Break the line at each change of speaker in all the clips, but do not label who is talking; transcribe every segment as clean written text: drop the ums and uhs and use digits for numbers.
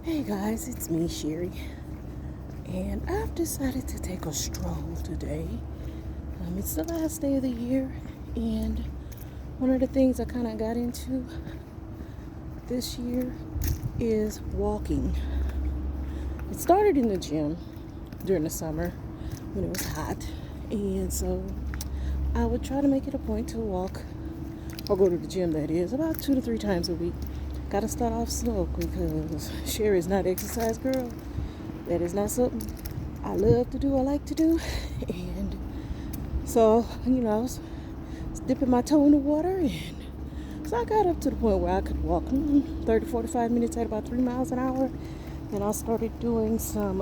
Hey guys, it's me, Sherry, and I've decided to take a stroll today. It's the last day of the year, and one of the things I kind of got into this year is walking. It started in the gym during the summer when it was hot, and so I would try to make it a point to walk or go to the gym, that is, about 2 to 3 times a week. Gotta start off slow because Sherry is not an exercise girl. That is not something I love to do, I like to do. And so, I was dipping my toe in the water, and so I got up to the point where I could walk 30 to 45 minutes at about 3 miles an hour. And I started doing some,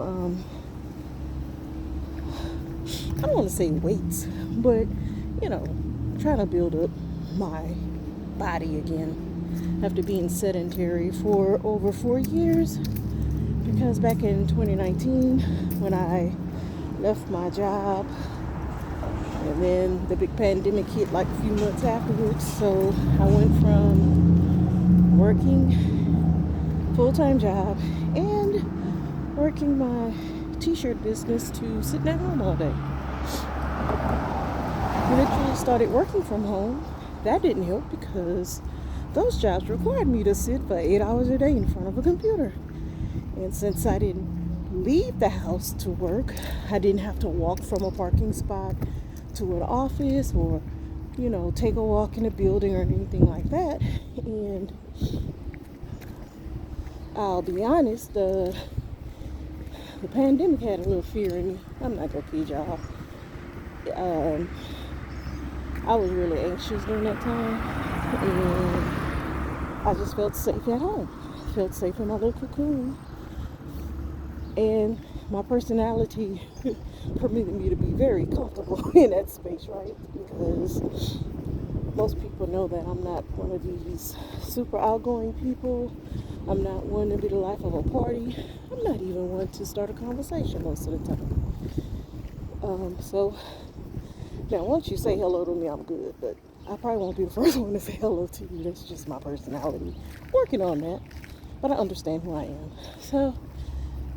I don't want to say weights, but, trying to build up my body again after being sedentary for over 4 years, because back in 2019 when I left my job and then the big pandemic hit like a few months afterwards, so I went from working full-time job and working my t-shirt business to sitting at home all day. Literally started working from home. That didn't help because those jobs required me to sit for 8 hours a day in front of a computer. And since I didn't leave the house to work, I didn't have to walk from a parking spot to an office or, take a walk in a building or anything like that. And I'll be honest, the pandemic had a little fear in me. I'm not going to kid y'all. I was really anxious during that time, and I just felt safe at home. Felt safe in my little cocoon, and my personality permitted me to be very comfortable in that space, right? Because most people know that I'm not one of these super outgoing people. I'm not one to be the life of a party. I'm not even one to start a conversation most of the time. So now once you say hello to me, I'm good, but I probably won't be the first one to say hello to you. That's just my personality. Working on that, but I understand who I am. So,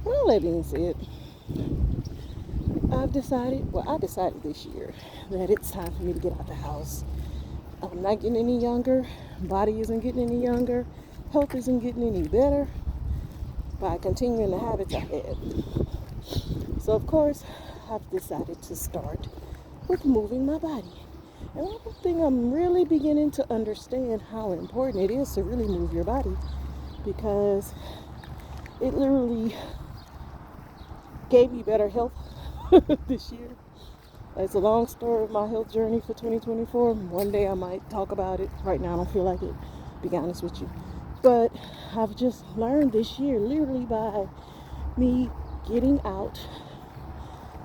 with all that being said, I decided this year that it's time for me to get out the house. I'm not getting any younger. Body isn't getting any younger. Health isn't getting any better by continuing the habits I had. So, of course, I've decided to start with moving my body. And one thing I'm really beginning to understand how important it is to really move your body, because it literally gave me better health this year. It's a long story of my health journey for 2024. One day I might talk about it. Right now I don't feel like it, to be honest with you. But I've just learned this year, literally by me getting out,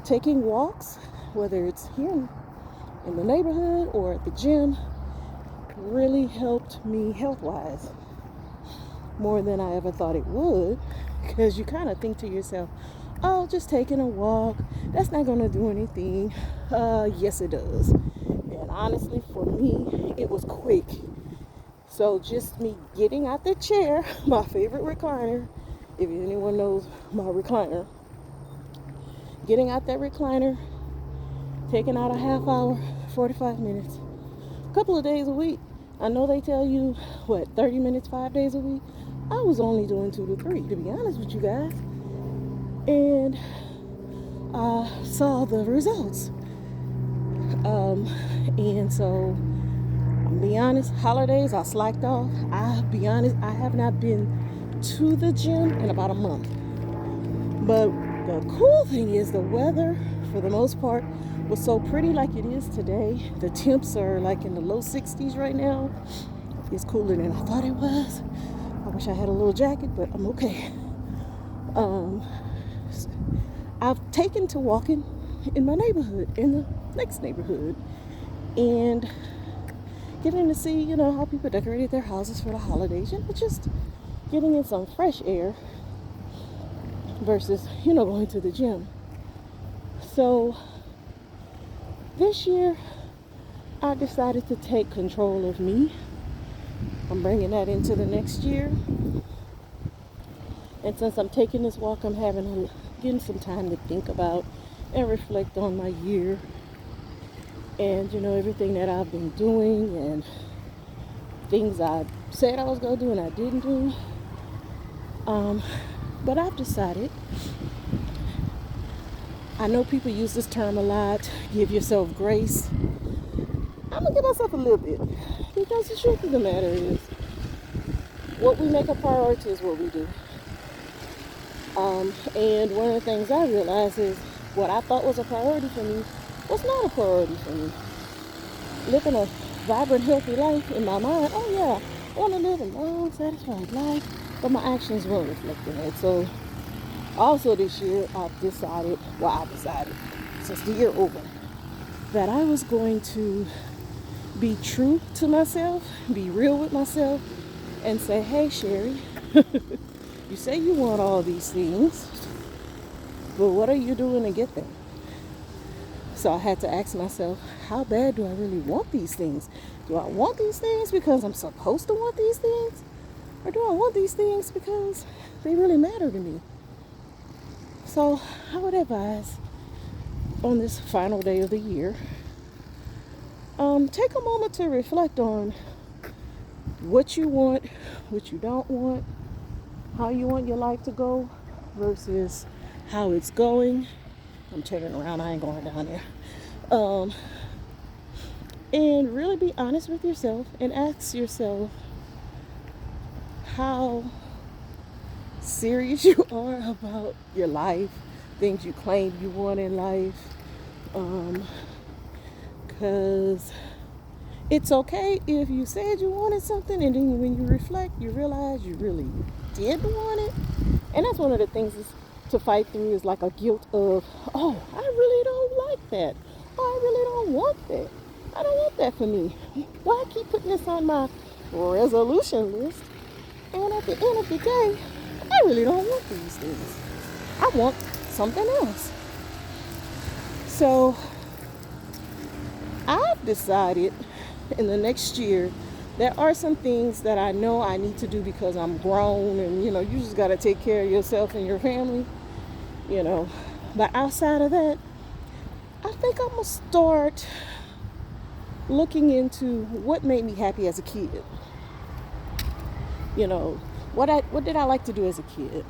taking walks, whether it's here in the neighborhood or at the gym, really helped me health-wise more than I ever thought it would. Because you kind of think to yourself, oh, just taking a walk, that's not going to do anything. Yes, it does. And honestly, for me, it was quick. So just me getting out the chair, my favorite recliner, if anyone knows my recliner, getting out that recliner, taking out a half hour, 45 minutes, a couple of days a week. I know they tell you, 30 minutes, 5 days a week. I was only doing 2 to 3, to be honest with you guys. And I saw the results. And so, I'll be honest, holidays, I slacked off. I'll be honest, I have not been to the gym in about a month. But the cool thing is the weather, for the most part, was so pretty like it is today. The temps are like in the low 60s right now. It's cooler than I thought it was. I wish I had a little jacket, but I'm okay. I've taken to walking in my neighborhood, in the next neighborhood, and getting to see, how people decorated their houses for the holidays, just getting in some fresh air versus, going to the gym. So this year, I decided to take control of me. I'm bringing that into the next year. And since I'm taking this walk, I'm getting some time to think about and reflect on my year and, everything that I've been doing and things I said I was going to do and I didn't do. But I've decided, I know people use this term a lot, give yourself grace. I'm going to give myself a little bit, because the truth of the matter is, what we make a priority is what we do. And one of the things I realized is what I thought was a priority for me was not a priority for me. Living a vibrant, healthy life in my mind, oh yeah, I want to live a long, satisfied life, but my actions weren't reflecting it. So also this year, I decided, since the year over, that I was going to be true to myself, be real with myself, and say, hey, Sherry, you say you want all these things, but what are you doing to get them? So I had to ask myself, how bad do I really want these things? Do I want these things because I'm supposed to want these things? Or do I want these things because they really matter to me? So I would advise, on this final day of the year, take a moment to reflect on what you want, what you don't want, how you want your life to go versus how it's going. I'm turning around, I ain't going down there. And really be honest with yourself and ask yourself how serious you are about your life, things you claim you want in life. Because it's okay if you said you wanted something and then when you reflect, you realize you really did want it. And that's one of the things to fight through, is like a guilt of, oh, I really don't like that. Oh, I really don't want that. I don't want that for me. Why I keep putting this on my resolution list? And at the end of the day, I really don't want these things. I want something else. So I've decided in the next year, there are some things that I know I need to do because I'm grown, and you just got to take care of yourself and your family, But outside of that, I think I'm going to start looking into what made me happy as a kid. What did I like to do as a kid?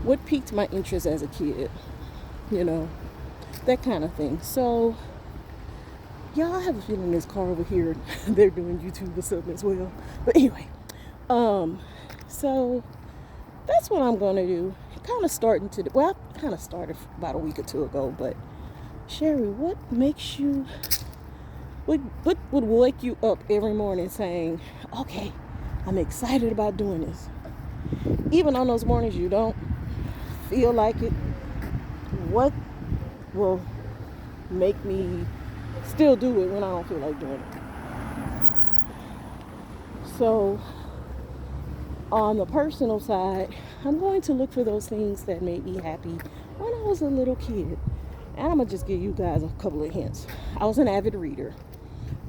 What piqued my interest as a kid? That kind of thing. So yeah, I have a feeling this car over here, they're doing YouTube or something as well. But anyway, so that's what I'm going to do. I kind of started about a week or two ago, but Sherry, what would wake you up every morning saying, okay, I'm excited about doing this? Even on those mornings you don't feel like it, what will make me still do it when I don't feel like doing it? So on the personal side, I'm going to look for those things that made me happy when I was a little kid. And I'm going to just give you guys a couple of hints. I was an avid reader.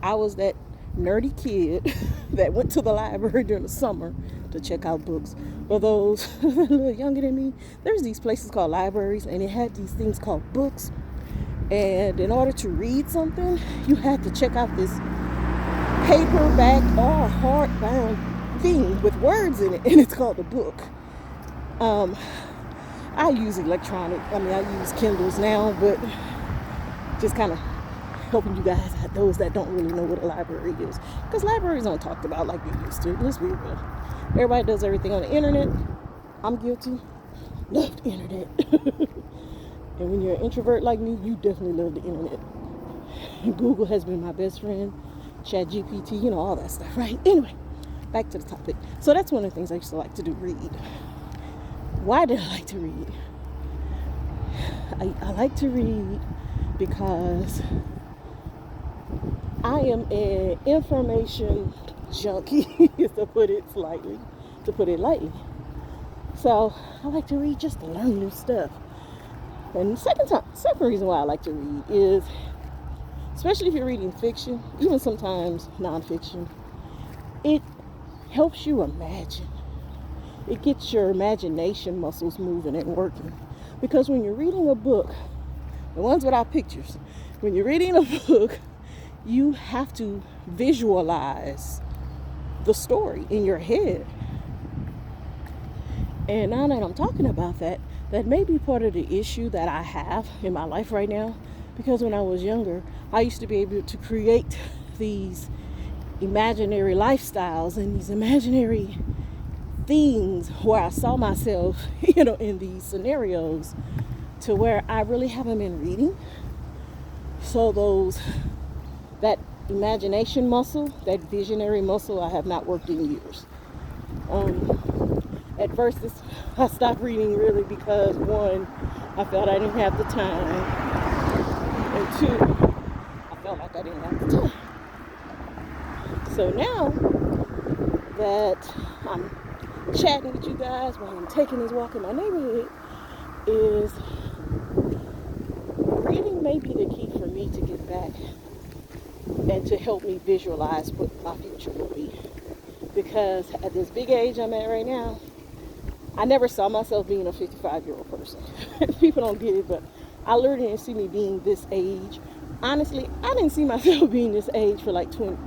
I was that nerdy kid that went to the library during the summer to check out books. For those a little younger than me, there's these places called libraries, and it had these things called books. And in order to read something, you had to check out this paperback or hardbound thing with words in it, and it's called a book. I use I use Kindles now, but just kind of helping you guys, those that don't really know what a library is, because libraries aren't talked about like they used to. Let's be real. Everybody does everything on the internet. I'm guilty. Love the internet. And when you're an introvert like me, you definitely love the internet. Google has been my best friend. ChatGPT, all that stuff, right? Anyway, back to the topic. So that's one of the things I used to like to do, read. Why did I like to read? I like to read because I am an information junkie, to put it lightly. So I like to read just to learn new stuff. And the second reason why I like to read is, especially if you're reading fiction, even sometimes nonfiction, it helps you imagine. it gets your imagination muscles moving and working. Because when you're reading a book, the ones without pictures, when you're reading a book, you have to visualize the story in your head. And now that I'm talking about that, that may be part of the issue that I have in my life right now. Because when I was younger, I used to be able to create these imaginary lifestyles and these imaginary things where I saw myself, in these scenarios, to where I really haven't been reading. So that imagination muscle, that visionary muscle, I have not worked in years. At first, I stopped reading really because, one, I felt I didn't have the time, and two, I felt like I didn't have the time. So now that I'm chatting with you guys while I'm taking this walk in my neighborhood, is reading may be the key for me to get back and to help me visualize what my future will be. Because at this big age I'm at right now, I never saw myself being a 55-year-old person. People don't get it, but I literally didn't see me being this age. Honestly, I didn't see myself being this age for like 20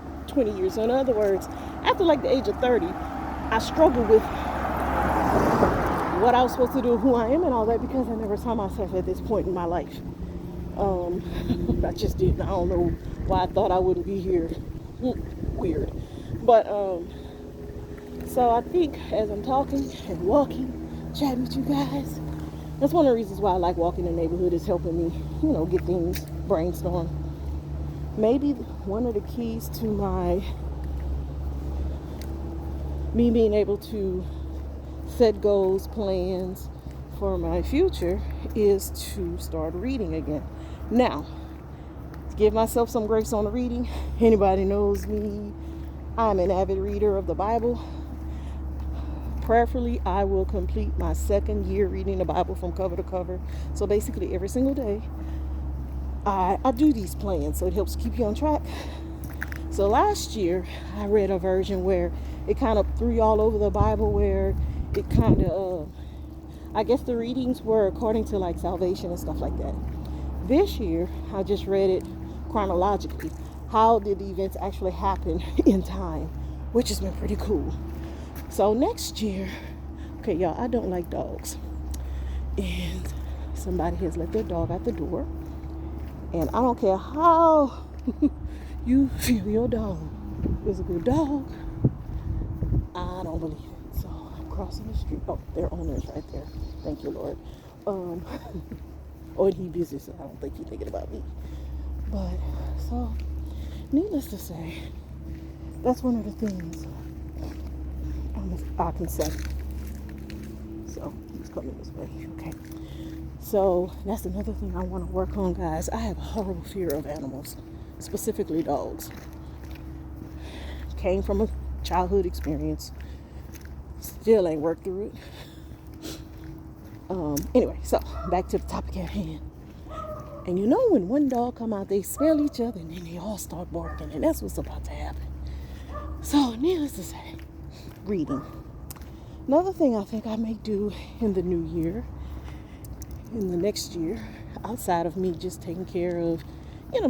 years. So in other words, after like the age of 30, I struggled with what I was supposed to do, who I am and all that, because I never saw myself at this point in my life. I just didn't. I don't know why I thought I wouldn't be here. Weird. But, so I think as I'm talking and walking, chatting with you guys, that's one of the reasons why I like walking the neighborhood, is helping me, get things brainstorm. Maybe one of the keys to me being able to set goals, plans for my future is to start reading again. Now, to give myself some grace on the reading, anybody knows me, I'm an avid reader of the Bible. Prayerfully, I will complete my second year reading the Bible from cover to cover. So basically every single day, I do these plans, so it helps keep you on track. So last year, I read a version where it kind of threw you all over the Bible, where it kind of, I guess the readings were according to like salvation and stuff like that. This year, I just read it chronologically. How did the events actually happen in time, which has been pretty cool. So next year, okay, y'all, I don't like dogs. And somebody has let their dog out the door. And I don't care how you feel your dog is a good dog, I don't believe it. So I'm crossing the street. Oh, their owner's right there. Thank you, Lord. Or he busy, so I don't think he's thinking about me. But, so, needless to say, that's one of the things I can say. So, he's coming this way. Okay. So, that's another thing I want to work on, guys. I have a horrible fear of animals, specifically dogs. Came from a childhood experience. Still ain't worked through it. Anyway, so back to the topic at hand. And when one dog come out, they smell each other and then they all start barking, and that's what's about to happen. So, needless to say, reading. Another thing I think I may do in the new year, in the next year, outside of me just taking care of,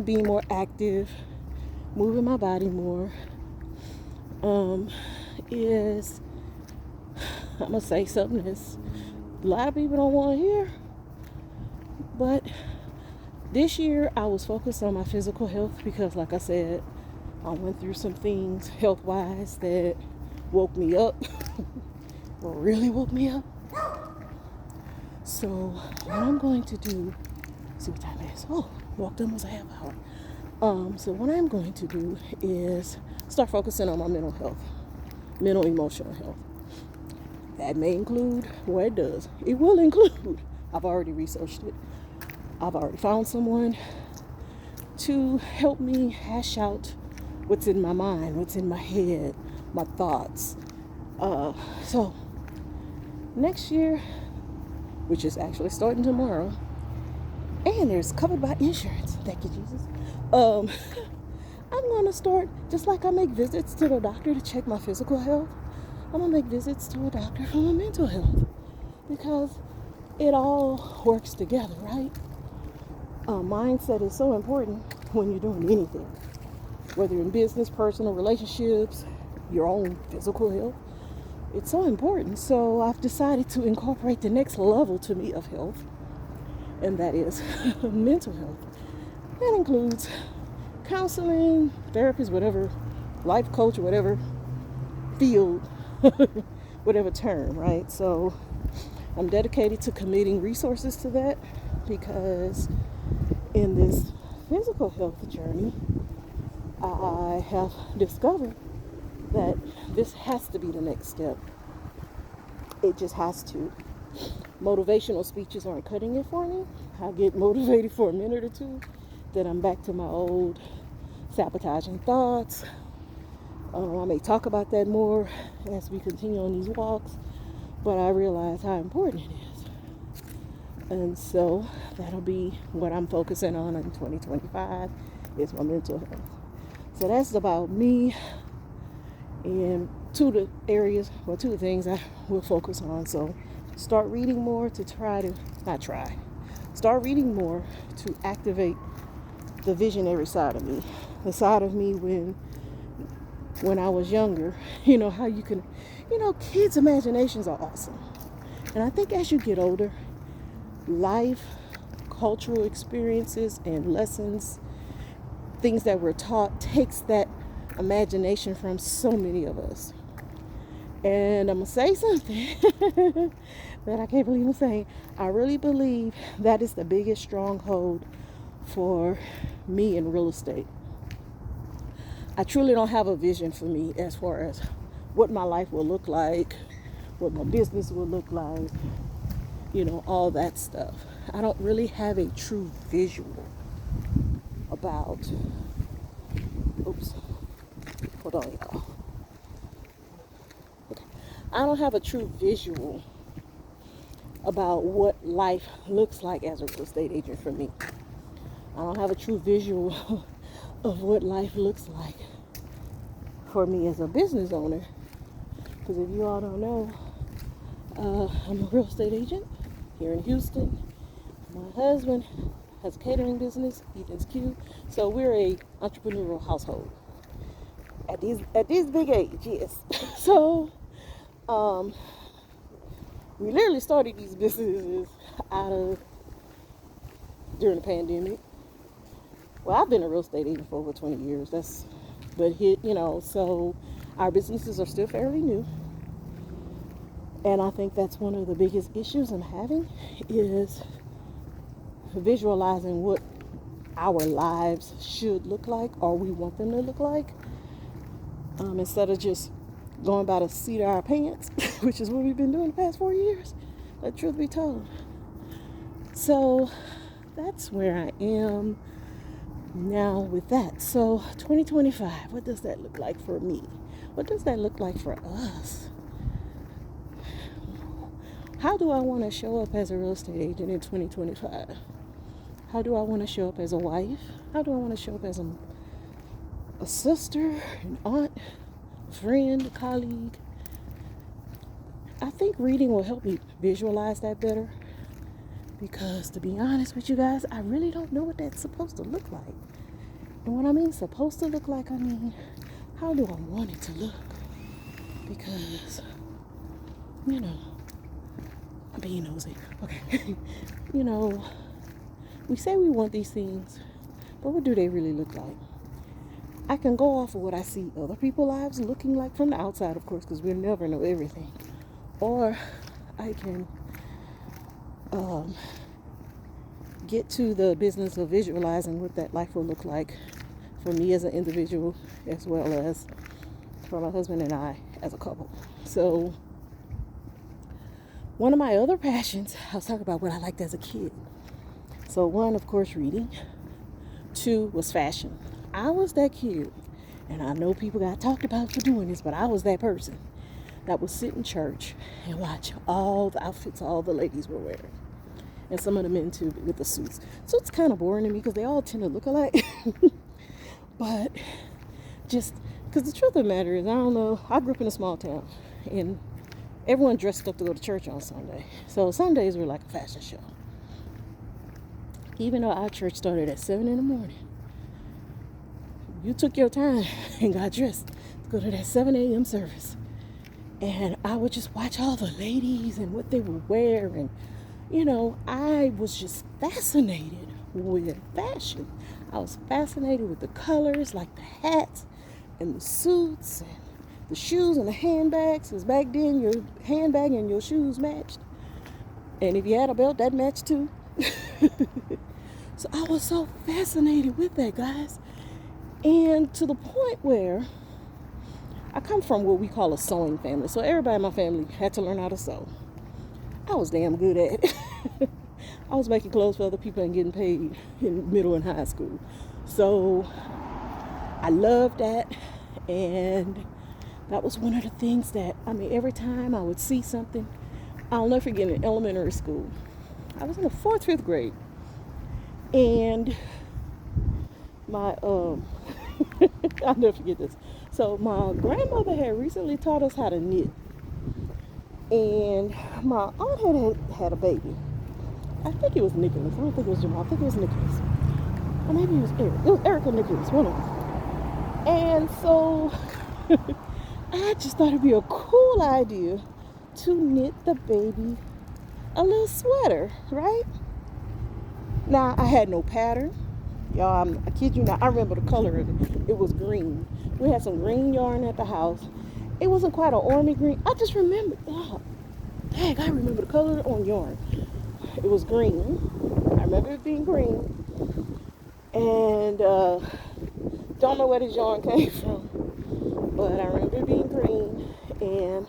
being more active, moving my body more, is, I'm going to say something that's a lot of people don't want to hear, but this year I was focused on my physical health because, like I said, I went through some things health-wise that woke me up, or really woke me up. So what I'm going to do, see what time it is. Oh, walked almost a half hour. So what I'm going to do is start focusing on my mental health, mental emotional health. That may include, well, it does. It will include, I've already researched it. I've already found someone to help me hash out what's in my mind, what's in my head, my thoughts. So next year, which is actually starting tomorrow, and it's covered by insurance. Thank you, Jesus. I'm going to start, just like I make visits to the doctor to check my physical health, I'm going to make visits to a doctor for my mental health, because it all works together, right? Mindset is so important when you're doing anything, whether in business, personal relationships, your own physical health. It's so important. So I've decided to incorporate the next level to me of health, and that is mental health. That includes counseling, therapist, whatever, life coach, whatever field, whatever term, right? So I'm dedicated to committing resources to that, because in this physical health journey, I have discovered that this has to be the next step. It just has to. Motivational speeches aren't cutting it for me. I get motivated for a minute or two, then I'm back to my old sabotaging thoughts. I may talk about that more as we continue on these walks, but I realize how important it is. And so that'll be what I'm focusing on in 2025, is my mental health. So that's about me, and two of the things I will focus on. So start reading more to start reading more to activate the visionary side of me, the side of me when I was younger. You know how you can, kids' imaginations are awesome. And I think as you get older, life, cultural experiences, and lessons, things that we're taught, takes that imagination from so many of us. And I'm going to say something that I can't believe I'm saying. I really believe that is the biggest stronghold for me in real estate. I truly don't have a vision for me as far as what my life will look like, what my business will look like, all that stuff. I don't really have a true visual about, hold on, y'all. Okay. I don't have a true visual about what life looks like as a real estate agent for me. I don't have a true visual of what life looks like for me as a business owner. Because if you all don't know, I'm a real estate agent here in Houston. My husband has a catering business, Ethan's Q. So we're a entrepreneurial household at this big age, yes. So we literally started these businesses during the pandemic. Well, I've been a real estate agent for over 20 years. So our businesses are still fairly new. And I think that's one of the biggest issues I'm having, is visualizing what our lives should look like, or we want them to look like, instead of just going by the seat of our pants, which is what we've been doing the past 4 years. Let truth be told. So that's where I am now with that. So 2025, what does that look like for me? What does that look like for us? How do I want to show up as a real estate agent in 2025? How do I want to show up as a wife? How do I want to show up as a sister, an aunt, a friend, a colleague? I think reading will help me visualize that better, because to be honest with you guys, I really don't know what that's supposed to look like. And when I mean supposed to look like, I mean, how do I want it to look? Because, I'm being nosy. Okay. We say we want these things, but what do they really look like? I can go off of what I see other people's lives looking like from the outside, of course, because we'll never know everything. Or I can get to the business of visualizing what that life will look like for me as an individual, as well as for my husband and I as a couple. So one of my other passions, I was talking about what I liked as a kid. So one, of course, reading. Two was fashion. I was that kid, and I know people got talked about for doing this, but I was that person that would sit in church and watch all the outfits all the ladies were wearing. And some of the men too, with the suits. So it's kind of boring to me because they all tend to look alike. But just because the truth of the matter is, I don't know, I grew up in a small town. and everyone dressed up to go to church on Sunday. So Sundays were like a fashion show. Even though our church started at 7 in the morning, you took your time and got dressed to go to that 7 a.m. service. And I would just watch all the ladies and what they would wear. And, I was just fascinated with fashion. I was fascinated with the colors, like the hats and the suits and the shoes and the handbags. Because back then, your handbag and your shoes matched. And if you had a belt, that matched too. So I was so fascinated with that, guys. And to the point where I come from what we call a sewing family. So everybody in my family had to learn how to sew. I was damn good at it. I was making clothes for other people and getting paid in middle and high school. So I loved that. And that was one of the things that, every time I would see something, I'll never forget in elementary school. I was in the 4th, 5th grade. And my, I'll never forget this. So my grandmother had recently taught us how to knit. And my aunt had a baby. I think it was Nicholas. I don't think it was Jamal. I think it was Nicholas. Or maybe it was Eric. It was Eric or Nicholas, one of them. And so I just thought it'd be a cool idea to knit the baby a little sweater, right? Now, I had no pattern. Y'all, I kid you not, I remember the color of it. It was green. We had some green yarn at the house. It wasn't quite an army green. I just remember, I remember the color on yarn. It was green. I remember it being green. And don't know where this yarn came from, but I remember it being green. And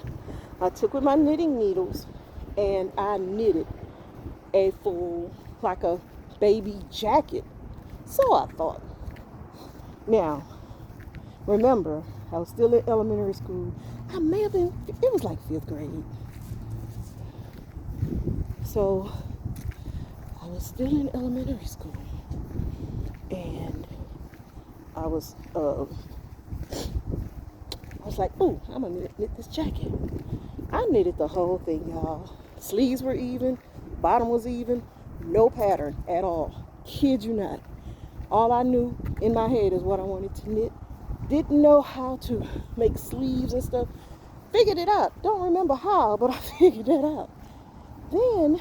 I took with my knitting needles and I knitted a full, like a baby jacket. So I thought. Now, remember, I was still in elementary school. I may have been, it was like 5th grade. So I was still in elementary school. And I was like, oh, I'm gonna knit this jacket. I knitted the whole thing, y'all. Sleeves were even, bottom was even, no pattern at all. Kid you not. All I knew in my head is what I wanted to knit. Didn't know how to make sleeves and stuff. Figured it out. Don't remember how, but I figured it out. Then,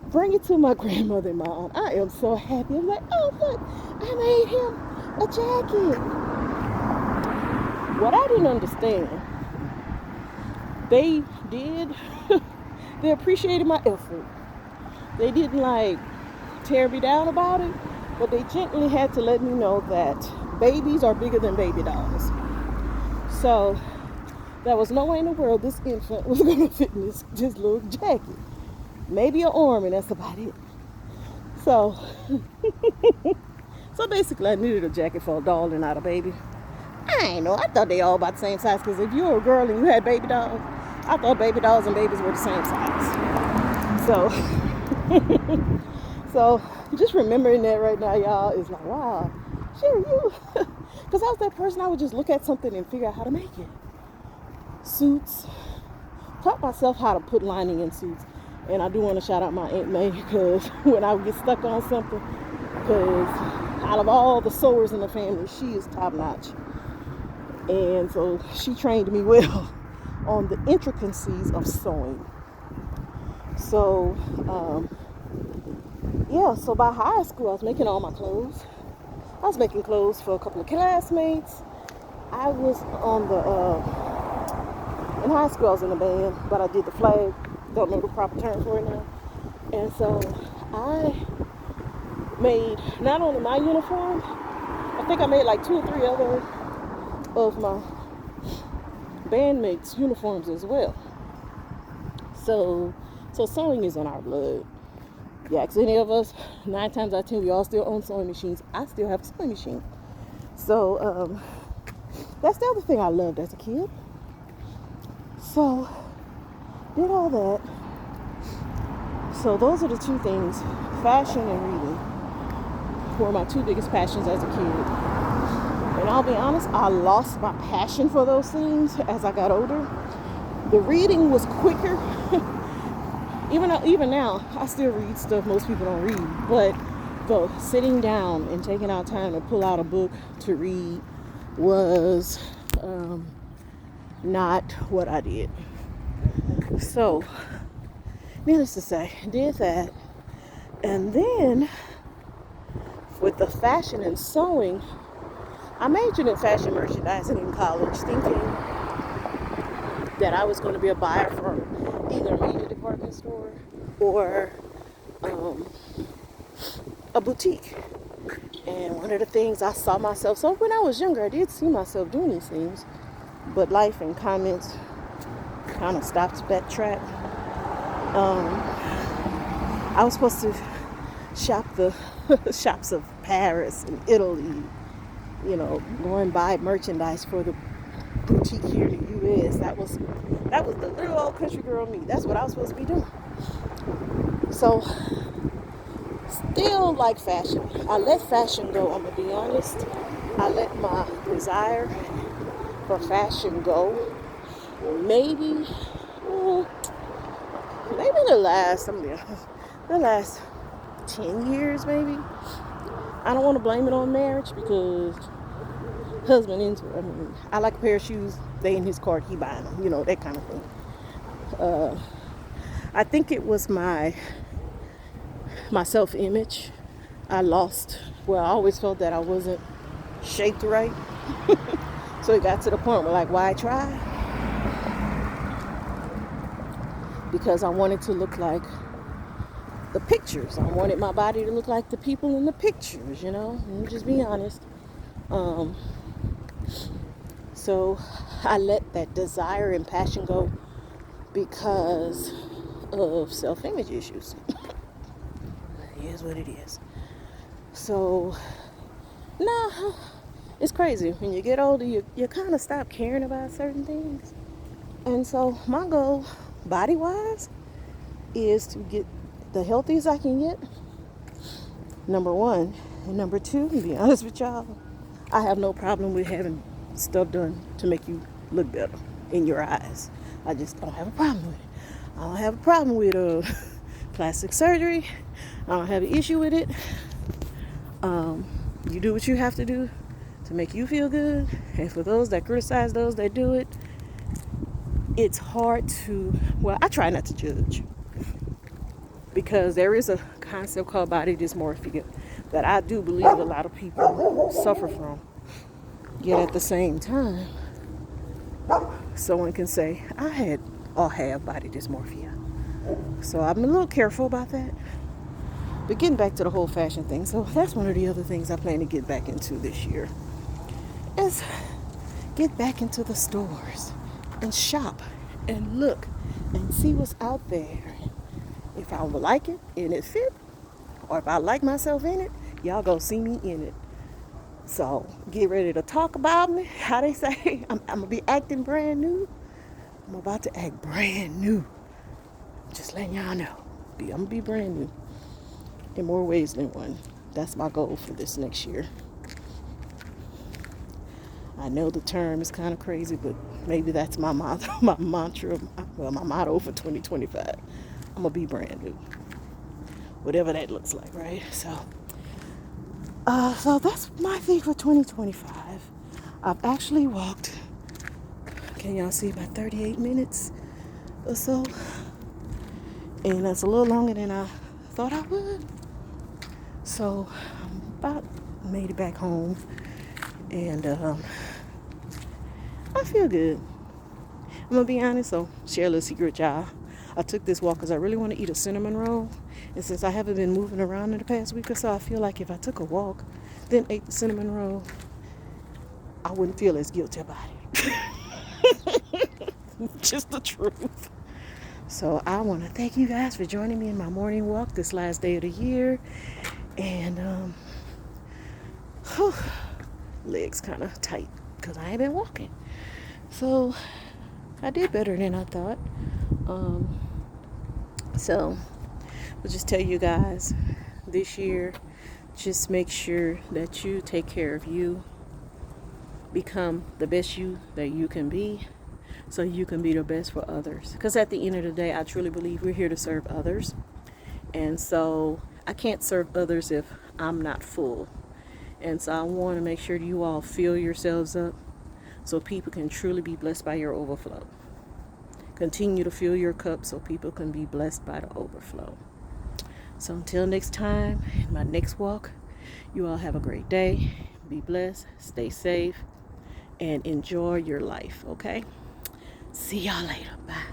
bring it to my grandmother and my aunt. I am so happy. I'm like, oh, look, I made him a jacket. What I didn't understand, they did, they appreciated my effort. They didn't tear me down about it, but they gently had to let me know that babies are bigger than baby dolls. So there was no way in the world this infant was going to fit in this little jacket. Maybe an arm, and that's about it. So, so basically I needed a jacket for a doll and not a baby. I ain't know. I thought they all about the same size, because if you were a girl and you had baby dolls, I thought baby dolls and babies were the same size. So, so just remembering that right now, y'all, is like, wow, sure, you. Because I was that person, I would just look at something and figure out how to make it. Suits. Taught myself how to put lining in suits. And I do want to shout out my Aunt May, because when I would get stuck on something, because out of all the sewers in the family, she is top notch. And so she trained me well on the intricacies of sewing. So, so by high school, I was making all my clothes. I was making clothes for a couple of classmates. I was on in high school I was in a band, but I did the flag. Don't know the proper term for it now. And so I made not only my uniform, I think I made like 2 or 3 other of my bandmates' uniforms as well. So sewing is in our blood. Yeah, because any of us, 9 times out of 10, we all still own sewing machines. I still have a sewing machine. So that's the other thing I loved as a kid. So did all that. So those are the 2 things, fashion and reading, were my 2 biggest passions as a kid. And And I'll be honest, I lost my passion for those things as I got older. The reading was quicker. Even now, I still read stuff most people don't read. But the sitting down and taking out time to pull out a book to read was not what I did. So, needless to say, did that. And then, with the fashion and sewing, I majored in fashion merchandising in college, thinking that I was going to be a buyer for either a media department store or a boutique. And one of the things I saw myself, so when I was younger, I did see myself doing these things, but life and comments kind of stopped that track. I was supposed to shop the shops of Paris and Italy, go and buy merchandise for the boutique here in the U.S. That was the little old country girl me. That's what I was supposed to be doing. So, still like fashion. I let fashion go, I'm going to be honest. I let my desire for fashion go. Maybe the last 10 years, maybe. I don't want to blame it on marriage because husband into it. I mean, I like a pair of shoes, they in his cart, he buying them, that kind of thing. I think it was my self-image. I always felt that I wasn't shaped right. So it got to the point where, why try? Because I wanted to look like the pictures. I wanted my body to look like the people in the pictures, Let me just be honest. So I let that desire and passion go because of self-image issues. It is what it is. So, no, it's crazy. When you get older, you kind of stop caring about certain things. And so my goal, body-wise, is to get the healthiest I can get, number one. And number two, to be honest with y'all, I have no problem with having stuff done to make you look better in your eyes. I just don't have a problem with it. I don't have a problem with plastic surgery. I don't have an issue with it. You do what you have to do to make you feel good. And for those that criticize those that do it, it's hard to, I try not to judge. Because there is a concept called body dysmorphia that I do believe a lot of people suffer from. Yet at the same time, someone can say, I have body dysmorphia. So I'm a little careful about that. But getting back to the whole fashion thing, so that's one of the other things I plan to get back into this year, is get back into the stores and shop and look and see what's out there. If I would like it and it fit, or if I like myself in it, y'all go see me in it. So get ready to talk about me. How they say, I'm going to be acting brand new. I'm about to act brand new. Just letting y'all know. I'm going to be brand new in more ways than one. That's my goal for this next year. I know the term is kind of crazy, but maybe that's my mantra, my motto for 2025. I'm going to be brand new. Whatever that looks like, right? So that's my thing for 2025. I've actually walked, can y'all see, about 38 minutes or so. And that's a little longer than I thought I would. So I'm about made it back home. And I feel good. I'm going to be honest, so share a little secret, y'all. I took this walk because I really want to eat a cinnamon roll. And since I haven't been moving around in the past week or so, I feel like if I took a walk, then ate the cinnamon roll, I wouldn't feel as guilty about it. Just the truth. So I want to thank you guys for joining me in my morning walk this last day of the year. And legs kind of tight because I ain't been walking. So I did better than I thought. So I'll just tell you guys, this year, just make sure that you take care of you. become the best you that you can be, so you can be the best for others. Because at the end of the day, I truly believe we're here to serve others. And so I can't serve others if I'm not full. And so I want to make sure you all fill yourselves up so people can truly be blessed by your overflow. Continue to fill your cup so people can be blessed by the overflow. So until next time, in my next walk, you all have a great day. Be blessed, stay safe, and enjoy your life, okay? See y'all later. Bye.